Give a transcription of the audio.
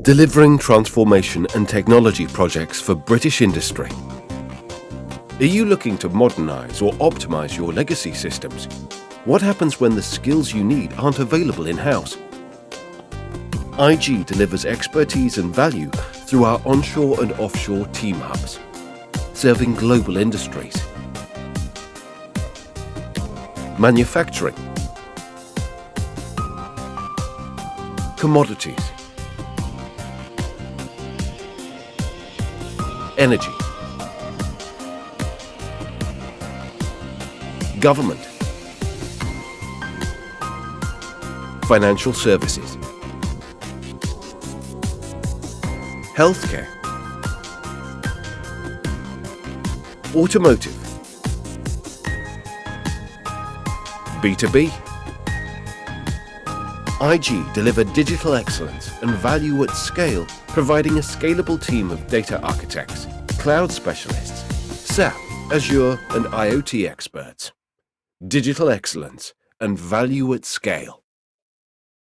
Delivering transformation and technology projects for British industry. Are you looking to modernize or optimize your legacy systems? What happens when the skills you need aren't available in-house? IG delivers expertise and value through our onshore and offshore team hubs, serving global industries. Manufacturing, commodities, energy, government, financial services, healthcare, automotive, B2B. IG deliver digital excellence and value at scale, providing a scalable team of data architects, cloud specialists, SAP, Azure and IoT experts. Digital excellence and value at scale.